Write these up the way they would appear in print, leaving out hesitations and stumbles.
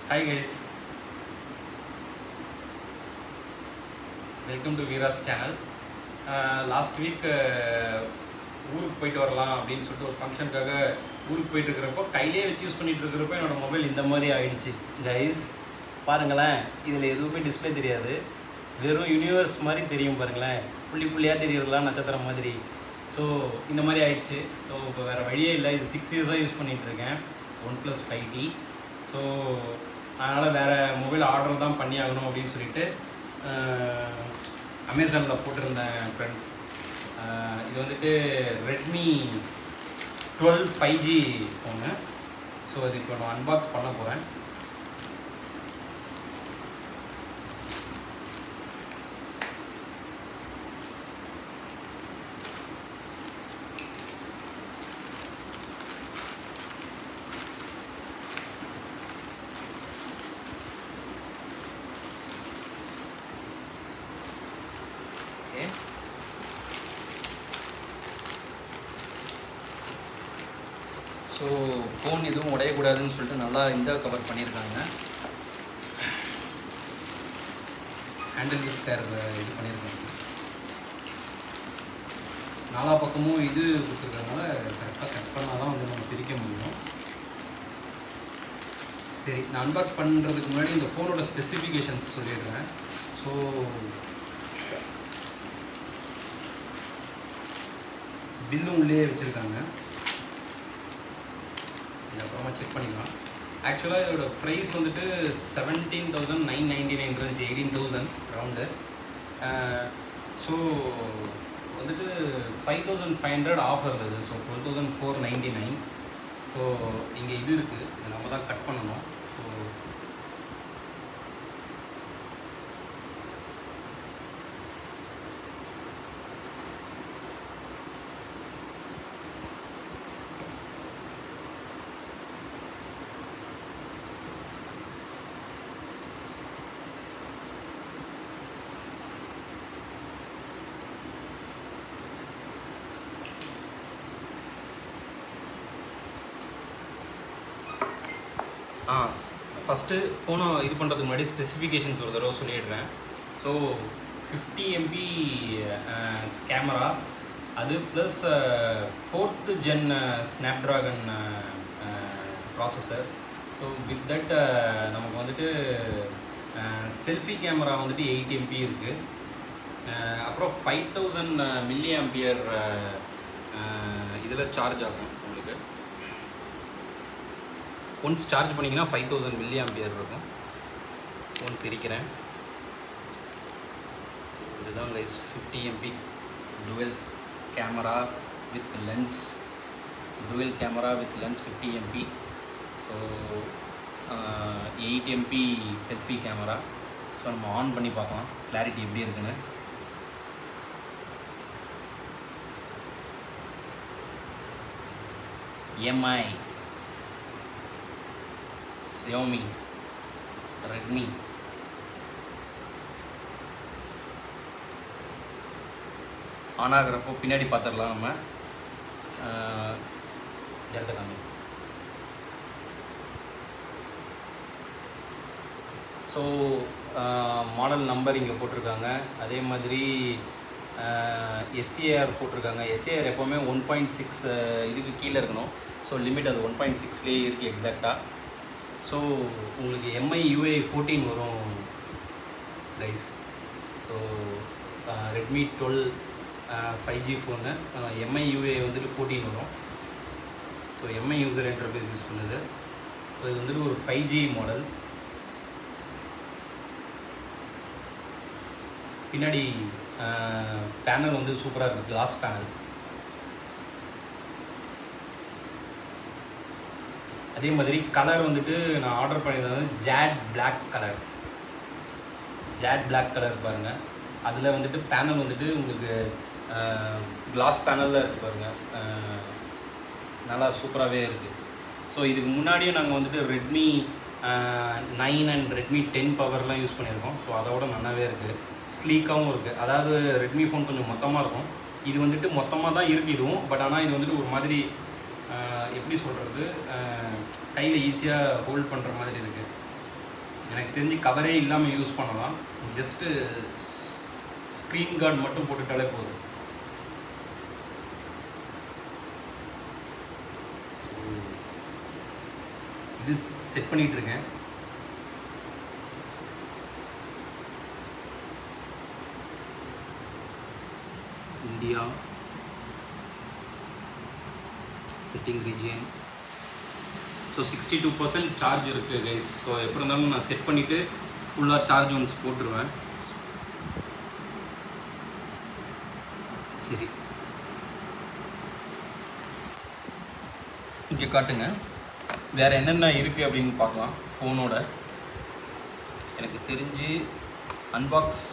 Hi guys, welcome to Veera's channel. Last week ஊருக்கு போயிட்டு வரலாம் அப்படின்னு சொல்லிட்டு ஒரு ஃபங்க்ஷனுக்காக ஊருக்கு போயிட்டு இருக்கிறப்போ கையிலே வச்சு யூஸ் பண்ணிட்டு இருக்கிறப்போ என்னோடய மொபைல் இந்த மாதிரி ஆயிடுச்சு. கைஸ் பாருங்களேன், இதில் எதுவுமே டிஸ்பிளே தெரியாது, வெறும் யூனிவர்ஸ் மாதிரி தெரியும். பாருங்களேன், புள்ளி புள்ளியாக தெரியறதுலாம் நட்சத்திரம் மாதிரி. ஸோ இந்த மாதிரி ஆயிடுச்சு. ஸோ இப்போ வேறு வழியே இல்லை, இது 6 இயர்ஸாக யூஸ் பண்ணிகிட்ருக்கேன், OnePlus 5T. ஸோ அதனால் வேறு மொபைல் ஆர்டர் தான் பண்ணி ஆகணும் அப்படின்னு சொல்லிட்டு அமேசானில் போட்டிருந்தேன் ஃப்ரெண்ட்ஸ். இது வந்துட்டு ரெட்மி 12 5G ஃபோனு. ஸோ அது இப்போ நான் அன்பாக்ஸ் பண்ண போகிறேன். ஸோ ஃபோன் எதுவும் உடையக்கூடாதுன்னு சொல்லிட்டு நல்லா இந்த கவர் பண்ணியிருக்காங்க. ஹேண்டில் கிஃப்டர் இது பண்ணியிருக்காங்க. நாலா பக்கமும் இது கொடுத்துருக்கறதுனால கரெக்டாக கட் பண்ணால் தான் வந்து நம்ம பிரிக்க முடியும். சரி, நான் அன்பாக்ஸ் பண்ணுறதுக்கு முன்னாடி இந்த ஃபோனோட ஸ்பெசிஃபிகேஷன்ஸ் சொல்லிடுறேன். ஸோ பில்லும் உள்ளே வச்சுருக்காங்க, அப்புறமா செக் பண்ணிக்கலாம். ஆக்சுவலாக இதோட ப்ரைஸ் வந்துட்டு 17,999 இருந்துச்சு, 18,000 ரவுண்டு. ஸோ வந்துட்டு 5,500 ஆஃபர் இருந்தது. ஸோ 12,499. ஸோ இங்கே இது இருக்குது, இது நம்ம தான் கட் பண்ணணும். ஸோ ஃபஸ்ட்டு ஃபோனை இது பண்ணுறதுக்கு முன்னாடி ஸ்பெசிஃபிகேஷன்ஸ் ஒரு தடவை சொல்லிடுறேன். ஸோ 50 MB கேமரா, அது plus 4th gen Snapdragon processor. So with that நமக்கு வந்துட்டு செல்ஃபி கேமரா வந்துட்டு 8 MP இருக்குது. அப்புறம் 5000 mAh இதில் சார்ஜ் ஆகும். உங்களுக்கு ஒன்ஸ் சார்ஜ் பண்ணிங்கன்னா 5000 mAh இருக்கும். ஃபோன் பிரிக்கிறேன். ஸோ இதுதான் guys 50 MP dual camera with lens, 50 MP. So 8 MP selfie camera. So நம்ம ஆன் பண்ணி பார்க்கலாம் கிளாரிட்டி எப்படி இருக்குன்னு. MI, Xiaomi, Redmi. ஆன் ஆகிறப்போ பின்னாடி பார்த்துடலாம் நம்ம. இடத்த காமி. ஸோ மாடல் நம்பர் இங்கே போட்டிருக்காங்க. அதே மாதிரி SAR போட்டிருக்காங்க. SAR எப்போவுமே 1.6 இதுக்கு கீழே இருக்கணும். ஸோ லிமிட் அது 1.6லேயே இருக்குது எக்ஸாக்டாக. ஸோ உங்களுக்கு MI UI 14 வரும் guys. So Redmi 12 5G phone MI UI வந்துட்டு 14 வரும். So MI user interface use பண்ணுது. ஸோ இது வந்துட்டு ஒரு 5G மாடல். பின்னாடி பேனல் வந்து சூப்பராக இருக்குது, கிளாஸ் பேனல். அதே மாதிரி கலர் வந்துட்டு நான் ஆர்டர் பண்ணியிருந்தது வந்து ஜேட் பிளாக் கலர் பாருங்கள். அதில் வந்துட்டு பேனல் வந்துட்டு உங்களுக்கு கிளாஸ் பேனலில் இருக்குது பாருங்கள், நல்லா சூப்பராகவே இருக்குது. ஸோ இதுக்கு முன்னாடியும் நாங்கள் வந்துட்டு ரெட்மி 9 அண்ட் ரெட்மி 10 பவர்லாம் யூஸ் பண்ணியிருக்கோம். ஸோ அதோட நல்லாவே இருக்குது, ஸ்லீக்காகவும் இருக்குது. அதாவது ரெட்மி ஃபோன் கொஞ்சம் மொத்தமாக இருக்கும், இது வந்துட்டு மொத்தமாக தான் இருக்குது இதுவும். பட் ஆனால் இது வந்துட்டு ஒரு மாதிரி எப்படி சொல்கிறது, கையில் ஈஸியாக ஹோல்ட் பண்ணுற மாதிரி இருக்குது. எனக்கு தெரிஞ்சு கவரே இல்லாமல் யூஸ் பண்ணலாம். ஜஸ்ட்டு ஸ்க்ரீன் கார்டு மட்டும் போட்டுட்டாலே போதும். ஸோ இது செட் பண்ணிகிட்ருக்கேன். India setting region. So 62% charge இருக்குது கைஸ். ஸோ எப்படி இருந்தாலும் நான் செட் பண்ணிவிட்டு ஃபுல்லாக சார்ஜ் ஒன்ஸ் போட்டுருவேன். சரி, இங்கே காட்டுங்க வேறு என்னென்ன இருக்குது அப்படின்னு பார்க்கலாம். ஃபோனோட எனக்கு தெரிஞ்சு அன்பாக்ஸ்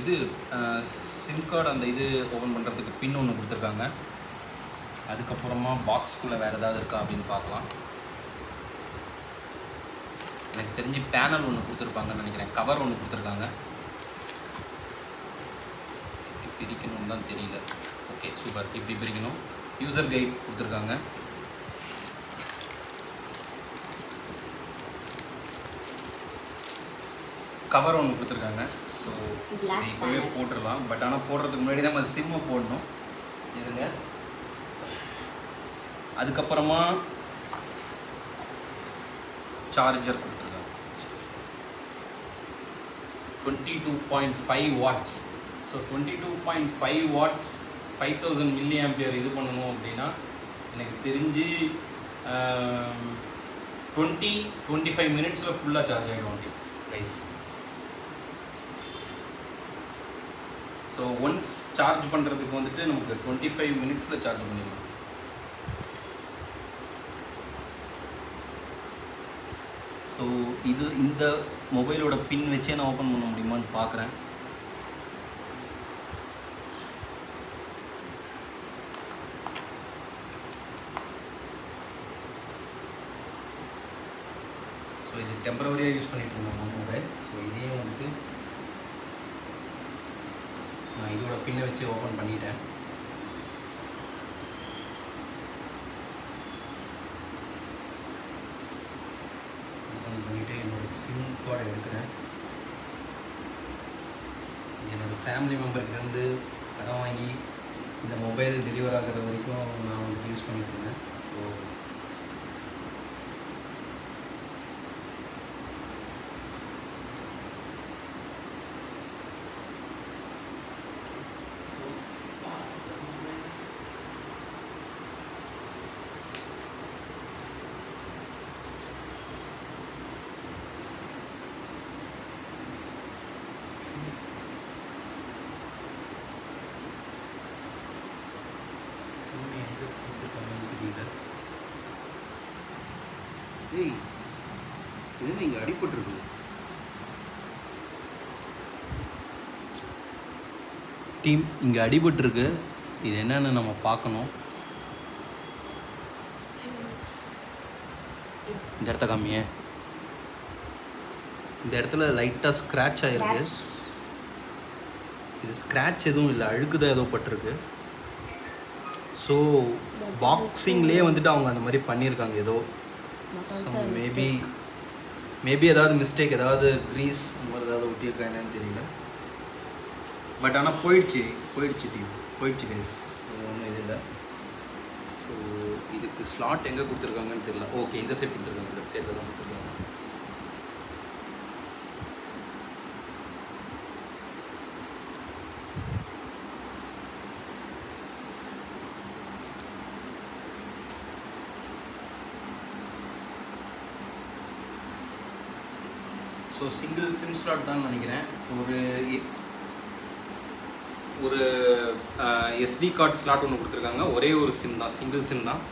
இது சிம் கார்டு அந்த இது ஓப்பன் பண்ணுறதுக்கு பின் ஒன்று கொடுத்துருக்காங்க. அதுக்கப்புறமா பாக்ஸ்குள்ளே வேறு ஏதாவது இருக்கா அப்படின்னு பார்க்கலாம். எனக்கு தெரிஞ்சு பேனல் ஒன்று கொடுத்துருப்பாங்கன்னு நினைக்கிறேன். கவர் ஒன்று கொடுத்துருக்காங்க. இப்படி பிரிக்கணும்னு தான் தெரியல. ஓகே சூப்பர், இப்படி பிரிக்கணும். யூசர் கைட் கொடுத்துருக்காங்க. கவர் ஒன்று கொடுத்துருக்காங்க. ஸோ இப்போவே போட்டுடலாம். பட் ஆனால் போடுறதுக்கு முன்னாடி நம்ம சிம்மை போடணும். இருங்க. அதுக்கப்புறமா சார்ஜர் கொடுத்துருக்காங்க. 22.5 வாட்ஸ். ஸோ 22.5 வாட்ஸ் 5000 mAh இது பண்ணணும் அப்படின்னா எனக்கு தெரிஞ்சு 20-25 மினிட்ஸில் ஃபுல்லாக சார்ஜ் ஆகிடும் அப்படி கைஸ். ஸோ ஒன்ஸ் சார்ஜ் பண்ணுறதுக்கு வந்துட்டு நமக்கு 25 மினிட்ஸில் சார்ஜ் பண்ணிடலாம். ஸோ இது இந்த மொபைலோட பின் வச்சே நான் ஓப்பன் பண்ண முடியுமான்னு பார்க்குறேன். ஸோ இது டெம்பரவரியாக யூஸ் பண்ணிகிட்டு இருந்தோம் மொபைல். ஸோ இதையும் வந்துட்டு நான் இதோட பின்னை வச்சு ஓப்பன் பண்ணிட்டேன். ஓப்பன் பண்ணிவிட்டு என்னோடய சிம் கார்டை எடுக்கிறேன். என்னோடய ஃபேமிலி மெம்பர்கிட்டேருந்து கடன் வாங்கி இந்த மொபைல் டெலிவர் ஆகிற வரைக்கும் நான் வந்து யூஸ் பண்ணிட்டு இருந்தேன். ஏய், இது இங்கே அடிபட்டுருக்கு. டீம் இங்கே அடிபட்டுருக்கு. இது என்னன்னு நம்ம பார்க்கணும். இந்த இடத்த காமியே. இந்த இடத்துல லைட்டாக ஸ்க்ராட்ச் ஆகிருக்கு. இது ஸ்க்ராட்ச் எதுவும் இல்லை, அழுக்குதான் ஏதோ பட்டிருக்கு. ஸோ பாக்ஸிங்லேயே வந்துட்டு அவங்க அந்த மாதிரி பண்ணியிருக்காங்க ஏதோ. ஸோ மேபி ஏதாவது மிஸ்டேக், ஏதாவது க்ரீஸ் அந்த மாதிரி ஏதாவது ஒட்டியிருக்கா என்னன்னு தெரியல. பட் ஆனால் போயிடுச்சு டீம், போயிடுச்சு கைஸ். அது ஒன்றும் இது இல்லை. ஸோ இதுக்கு ஸ்லாட் எங்கே கொடுத்துருக்காங்கன்னு தெரியல. ஓகே, இந்த சைட் கொடுத்துருக்காங்க, லெஃப்ட் சைடில் தான் கொடுத்துருக்காங்க. ஸோ சிங்கிள் சிம் ஸ்லாட் தான் நினைக்கிறேன். ஒரு எஸ்டி கார்டு ஸ்லாட் ஒன்று கொடுத்துருக்காங்க. ஒரே ஒரு சிம் தான், சிங்கிள் சிம் தான்.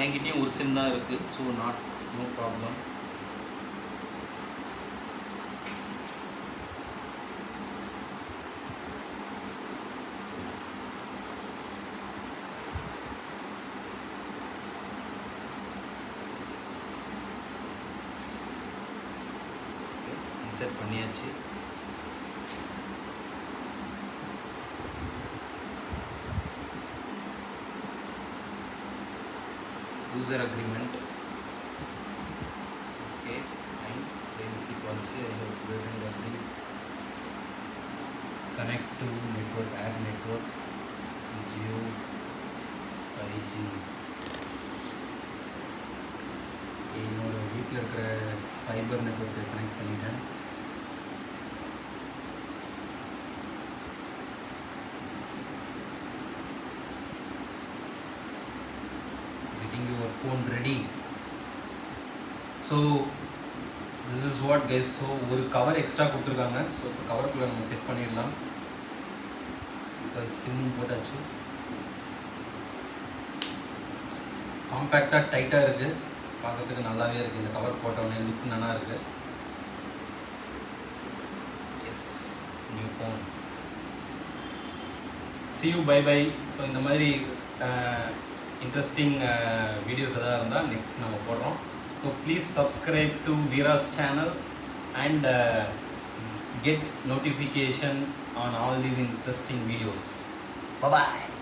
என்கிட்டயும் ஒரு சிம் தான் இருக்குது. So no problem. இன்சர்ட் பண்ணியாச்சு. User agreement. Okay, connect to network, add network, Jio 5G. என்னோட வீட்டில் இருக்கிற ஃபைபர் நெட்வொர்க்கை கனெக்ட் பண்ணிட்டேன். Getting your phone ready. So this is what guys. So ஒரு கவர் எக்ஸ்ட்ரா கொடுத்துருக்காங்க. ஸோ இப்போ கவருக்குள்ளே நம்ம செட் பண்ணிடலாம். பிகாஸ் சிம் போட்டாச்சு. காம்பேக்டாக டைட்டாக இருக்குது, பார்க்கறதுக்கு நல்லாவே இருக்குது. இந்த கவர் போட்டோடனே லுக் நல்லா இருக்குது. Yes, new phone. see you, bye bye. So இந்த மாதிரி இன்ட்ரெஸ்டிங் வீடியோஸ் எதாவது இருந்தால் நெக்ஸ்ட் நம்ம போடுறோம். So please subscribe to Veera's channel and get notification on all these interesting videos. Bye bye.